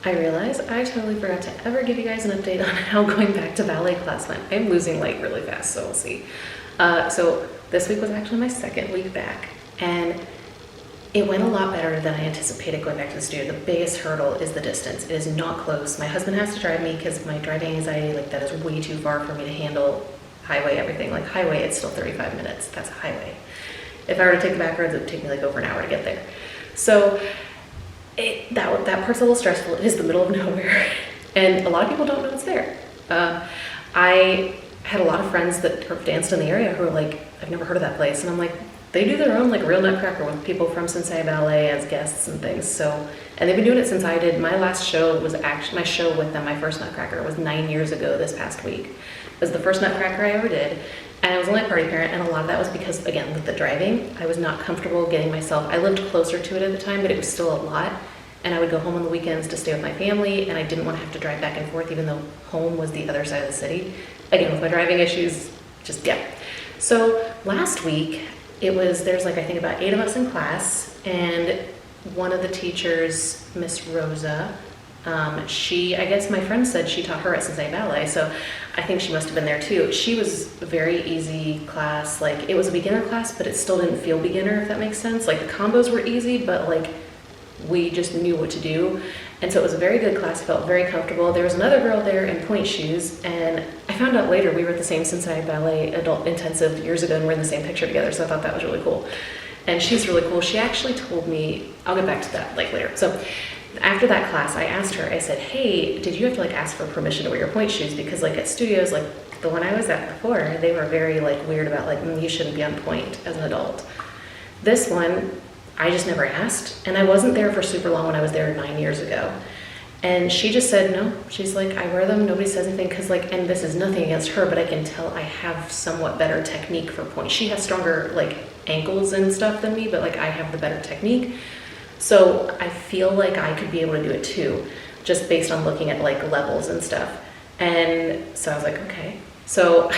I realize I totally forgot to ever give you guys an update on how going back to ballet class went. I'm losing light really fast, so we'll see. So this week was actually my second week back, and it went a lot better than I anticipated going back to the studio. The biggest hurdle is the distance. It is not close. My husband has to drive me because my driving anxiety, like that is way too far for me to handle highway everything. Like highway, it's still 35 minutes. That's a highway. If I were to take the back roads, it would take me like over an hour to get there. So that part's a little stressful. It is the middle of nowhere, and a lot of people don't know it's there. I had a lot of friends that danced in the area who were like, I've never heard of that place, and I'm like, they do their own like real Nutcracker with people from Cincinnati Ballet as guests and things. So, and they've been doing it since I did. My last show was actually my show with them. My first Nutcracker was 9 years ago this past week. It was the first Nutcracker I ever did, and I was only a party parent, and a lot of that was because, again, with the driving, I was not comfortable getting myself. I lived closer to it at the time, but it was still a lot, and I would go home on the weekends to stay with my family, and I didn't want to have to drive back and forth, even though home was the other side of the city. Again, with my driving issues, just yeah. So last week, there's like I think about 8 of us in class, and one of the teachers, Miss Rosa, I guess my friend said she taught her at Cincinnati Ballet, so I think she must have been there too. She was a very easy class. Like, it was a beginner class, but it still didn't feel beginner, if that makes sense. Like, the combos were easy, but like we just knew what to do. And so it was a very good class, felt very comfortable. There was another girl there in pointe shoes, and I found out later we were at the same Cincinnati Ballet adult intensive years ago, and we're in the same picture together, so I thought that was really cool. And she's really cool. She actually told me, I'll get back to that like later. So after that class, I asked her, I said, hey, did you have to like ask for permission to wear your pointe shoes? Because like at studios, like the one I was at before, they were very like weird about like, you shouldn't be on pointe as an adult. This one, I just never asked, and I wasn't there for super long when I was there 9 years ago. And she just said no. She's like, I wear them, nobody says anything, because like, and this is nothing against her, but I can tell I have somewhat better technique for pointe. She has stronger like ankles and stuff than me, but like I have the better technique. So I feel like I could be able to do it too, just based on looking at like levels and stuff. And so I was like, okay. So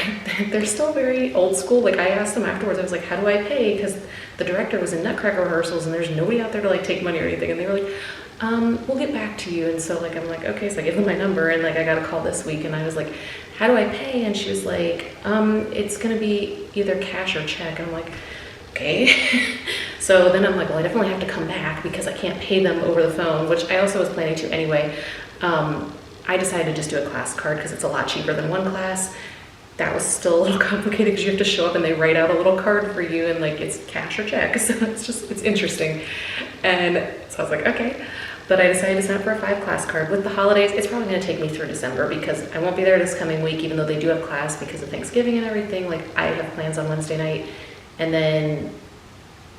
they're still very old school. Like I asked them afterwards, I was like, how do I pay? Because the director was in Nutcracker rehearsals and there's nobody out there to like take money or anything. And they were like, we'll get back to you. And so like, I'm like, okay. So I gave them my number, and like, I got a call this week, and I was like, how do I pay? And she was like, it's gonna be either cash or check. And I'm like, okay. So then I'm like, well, I definitely have to come back because I can't pay them over the phone, which I also was planning to anyway. I decided to just do a class card because it's a lot cheaper than one class. That was still a little complicated because you have to show up and they write out a little card for you, and like it's cash or check. So it's interesting. And so I was like, okay. But I decided to sign up for a 5-class card. With the holidays, it's probably gonna take me through December because I won't be there this coming week, even though they do have class because of Thanksgiving and everything. Like I have plans on Wednesday night, and then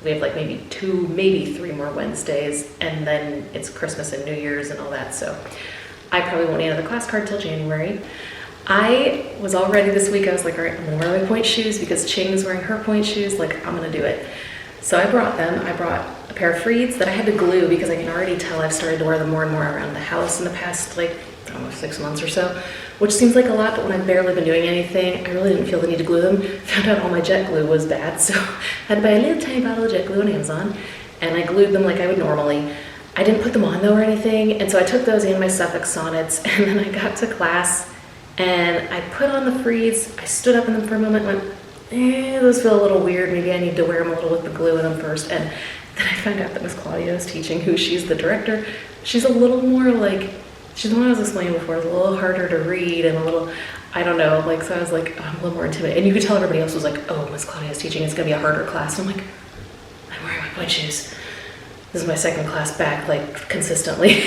we have like maybe 2, maybe 3 more Wednesdays, and then it's Christmas and New Year's and all that. So I probably won't need another class card till January. I was all ready this week. I was like, all right, I'm gonna wear my pointe shoes because Ching's wearing her pointe shoes. Like, I'm gonna do it. So I brought them. I brought a pair of Freeds that I had to glue because I can already tell I've started to wear them more and more around the house in the past, like, I don't know, 6 months or so, which seems like a lot, but when I've barely been doing anything, I really didn't feel the need to glue them. Found out all my jet glue was bad, so I had to buy a little tiny bottle of jet glue on Amazon, and I glued them like I would normally. I didn't put them on though or anything, and so I took those and my Suffolk sonnets, and then I got to class, and I put on the Freeds. I stood up in them for a moment, went, those feel a little weird. Maybe I need to wear them a little with the glue in them first. And then I found out that Miss Claudia is teaching, who she's the director. She's a little more like, she's the one I was explaining before, it's a little harder to read and a little, I don't know, like, so I was like, oh, I'm a little more intimidated. And you could tell everybody else was like, oh, Miss Claudia is teaching, it's gonna be a harder class. And I'm like, I'm wearing my pointe shoes. This is my 2nd class back, like, consistently.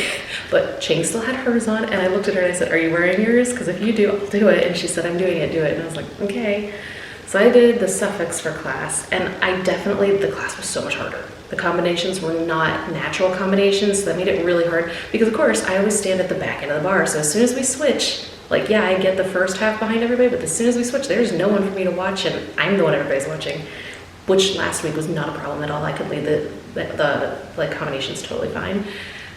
But Ching still had hers on, and I looked at her and I said, are you wearing yours? Because if you do, I'll do it. And she said, I'm doing it, do it. And I was like, okay. So I did the Suffolks for class, and the class was so much harder. The combinations were not natural combinations, so that made it really hard. Because of course, I always stand at the back end of the bar, so as soon as we switch, like, yeah, I get the first half behind everybody, but as soon as we switch, there's no one for me to watch, and I'm the one everybody's watching. Which last week was not a problem at all. I could lead the like combinations totally fine.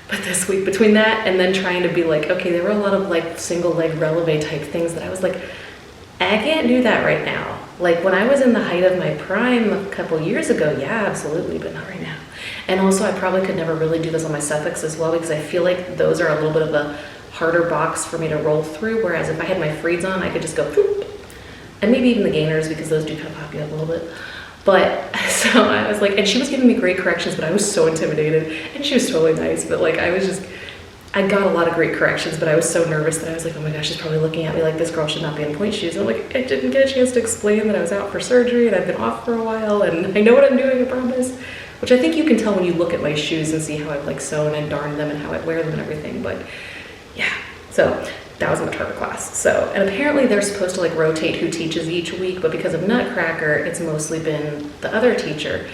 But this week, between that and then trying to be like, okay, there were a lot of like single leg releve type things that I was like, I can't do that right now. Like when I was in the height of my prime a couple years ago, yeah, absolutely, but not right now. And also I probably could never really do this on my suffix as well, because I feel like those are a little bit of a harder box for me to roll through, whereas if I had my freeds on, I could just go poop. And maybe even the gainers, because those do kind of pop you up a little bit. But so I was like, and she was giving me great corrections, but I was so intimidated, and she was totally nice, but like I got a lot of great corrections, but I was so nervous that I was like, oh my gosh, she's probably looking at me like this girl should not be in point shoes. And I'm like, I didn't get a chance to explain that I was out for surgery and I've been off for a while and I know what I'm doing, I promise. Which I think you can tell when you look at my shoes and see how I've like sewn and darned them and how I wear them and everything. But yeah, so that was a much harder class. So, and apparently they're supposed to like rotate who teaches each week, but because of Nutcracker, it's mostly been the other teacher.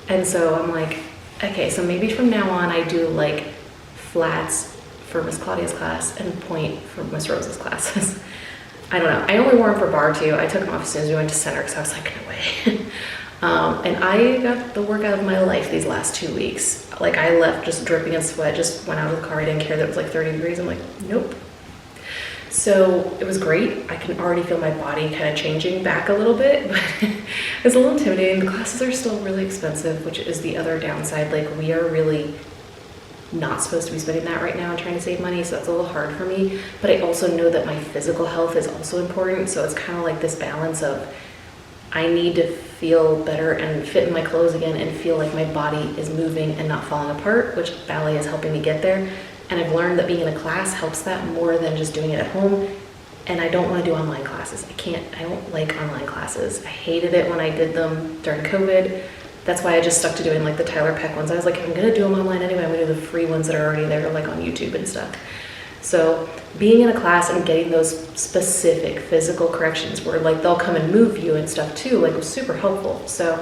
And so I'm like, okay, so maybe from now on I do like flats for Miss Claudia's class and point for Miss Rose's classes. I don't know. I only wore them for bar too. I took them off as soon as we went to center because I was like, no way. And I got the workout of my life these last 2 weeks. Like I left just dripping in sweat, just went out of the car. I didn't care that it was like 30 degrees. I'm like, nope. So it was great. I can already feel my body kind of changing back a little bit, but it's a little intimidating. The classes are still really expensive, which is the other downside. Like we are really not supposed to be spending that right now and trying to save money, so that's a little hard for me. But I also know that my physical health is also important, so it's kind of like this balance of I need to feel better and fit in my clothes again and feel like my body is moving and not falling apart, which ballet is helping me get there. And I've learned that being in a class helps that more than just doing it at home. And I don't want to do online classes. I don't like online classes. I hated it when I did them during COVID. That's why I just stuck to doing like the Tyler Peck ones. I was like, if I'm gonna do them online anyway, I'm gonna do the free ones that are already there, like on YouTube and stuff. So being in a class and getting those specific physical corrections where like they'll come and move you and stuff too, like was super helpful. So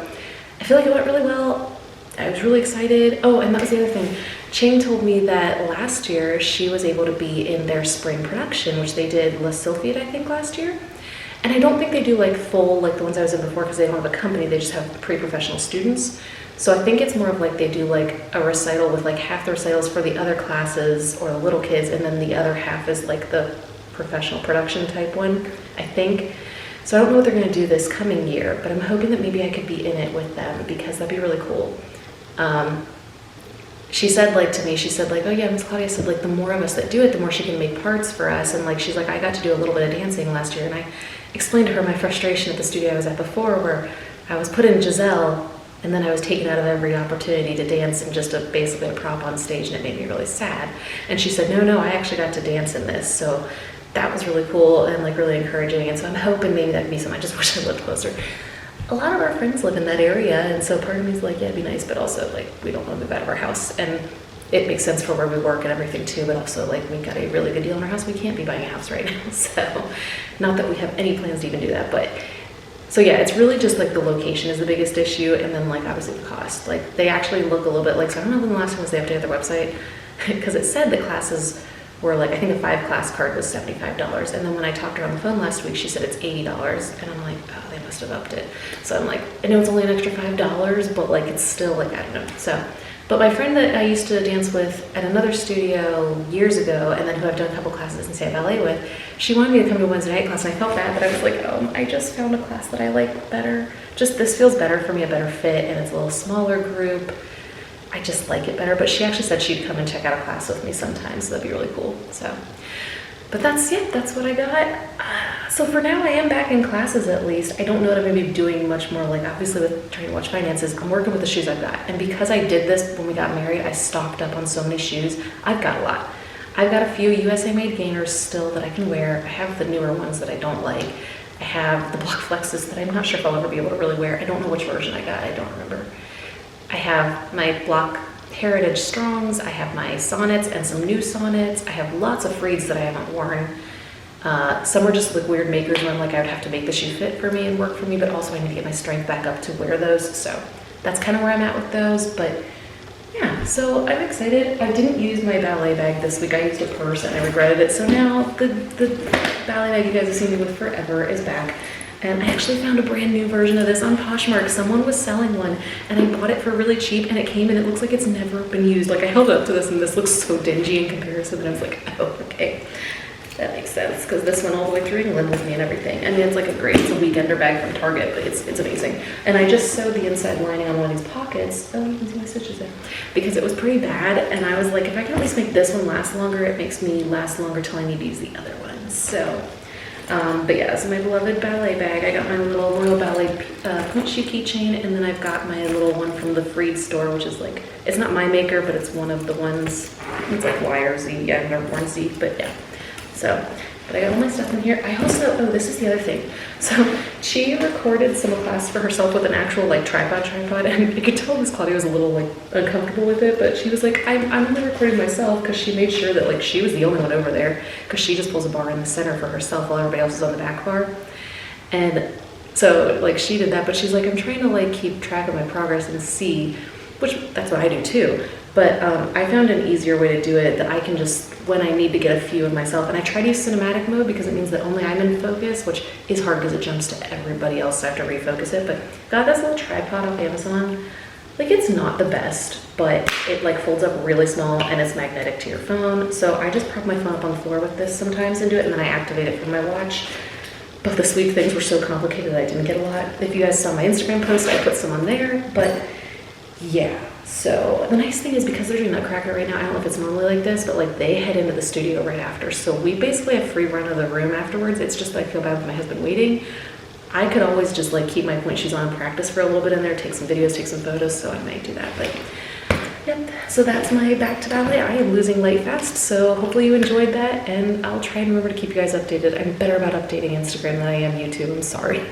I feel like it went really well. I was really excited. Oh, and that was the other thing. Chang told me that last year she was able to be in their spring production, which they did La Sylphide, I think, last year. And I don't think they do like full, like the ones I was in before, because they don't have a company, they just have pre-professional students. So I think it's more of like they do like a recital with like half the recitals for the other classes or the little kids, and then the other half is like the professional production type one, I think. So I don't know what they're gonna do this coming year, but I'm hoping that maybe I could be in it with them because that'd be really cool. She said like to me, she said like, oh yeah, Miss Claudia said like the more of us that do it, the more she can make parts for us. And like, she's like, I got to do a little bit of dancing last year. And I explained to her my frustration at the studio I was at before, where I was put in Giselle and then I was taken out of every opportunity to dance in just basically a prop on stage, and it made me really sad. And she said, no, I actually got to dance in this. So that was really cool and like really encouraging. And so I'm hoping maybe that can be something. I just wish I lived closer. A lot of our friends live in that area, and so part of me is like, yeah, it'd be nice, but also like we don't want to move out of our house, and it makes sense for where we work and everything too, but also like we got a really good deal in our house. We can't be buying a house right now, so not that we have any plans to even do that, but so yeah, it's really just like the location is the biggest issue, and then like obviously the cost. Like they actually look a little bit like, so I don't know when the last time was they updated their website, because it said the classes were like, I think a 5-class card was $75, and then when I talked to her on the phone last week, she said it's $80, and I'm like, oh, they must have upped it. So I'm like, I know it's only an extra $5, but like it's still like, I don't know. So, but my friend that I used to dance with at another studio years ago, and then who I've done a couple classes in Say Ballet with, she wanted me to come to Wednesday night class, and I felt bad, but I was like, I just found a class that I like better. Just this feels better for me, a better fit, and it's a little smaller group. I just like it better. But she actually said she'd come and check out a class with me sometime, so that'd be really cool. So, but that's what I got. So for now, I am back in classes at least. I don't know that I'm gonna be doing much more, like obviously with trying to watch finances, I'm working with the shoes I've got. And because I did this when we got married, I stocked up on so many shoes. I've got a lot. I've got a few USA made gainers still that I can wear. I have the newer ones that I don't like. I have the Block Flexes that I'm not sure if I'll ever be able to really wear. I don't know which version I got, I don't remember. I have my Block Heritage Strongs, I have my Sonnets and some new Sonnets. I have lots of Freeds that I haven't worn. Some are just like weird makers where I'm like, I would have to make the shoe fit for me and work for me, but also I need to get my strength back up to wear those. So that's kind of where I'm at with those. But yeah, so I'm excited. I didn't use my ballet bag this week. I used a purse and I regretted it. So now the ballet bag you guys have seen me with forever is back. And I actually found a brand new version of this on Poshmark. Someone was selling one and I bought it for really cheap, and it came and it looks like it's never been used. Like I held it up to this and this looks so dingy in comparison that I was like, oh, okay. That makes sense, because this went all the way through England with me and everything. I mean, it's like it's a weekender bag from Target, but it's amazing. And I just sewed the inside lining on one of these pockets. Oh, you can see my stitches there. Because it was pretty bad, and I was like, if I can at least make this one last longer, it makes me last longer till I need to use the other one. So, but yeah, this is my beloved ballet bag. I got my little Royal Ballet point shoe keychain, and then I've got my little one from the Freed store, which is like, it's not my maker, but it's one of the ones, it's like Y or Z. Yeah, I've never worn Z, but yeah. So, but I got all my stuff in here. I also, oh, this is the other thing. So she recorded some class for herself with an actual like tripod, and you could tell Miss Claudia was a little like uncomfortable with it, but she was like, I'm only recording myself, because she made sure that like she was the only one over there, because she just pulls a bar in the center for herself while everybody else is on the back bar. And so like she did that, but she's like, I'm trying to like keep track of my progress and see, which that's what I do too. But I found an easier way to do it that I can just, when I need to get a few of myself, and I try to use cinematic mode because it means that only I'm in focus, which is hard because it jumps to everybody else, so I have to refocus it. But got this little tripod off Amazon. Like, it's not the best, but it like folds up really small and it's magnetic to your phone. So I just prop my phone up on the floor with this sometimes and do it, and then I activate it from my watch. But the sweep things were so complicated that I didn't get a lot. If you guys saw my Instagram post, I put some on there, but yeah. So the nice thing is, because they're doing Nutcracker right now, I don't know if it's normally like this, but like they head into the studio right after. So we basically have free run of the room afterwards. It's just that I feel bad with my husband waiting. I could always just like keep my point shoes on and practice for a little bit in there, take some videos, take some photos, so I might do that. But yep, so that's my back to ballet. I am losing weight fast, so hopefully you enjoyed that, and I'll try and remember to keep you guys updated. I'm better about updating Instagram than I am YouTube, I'm sorry.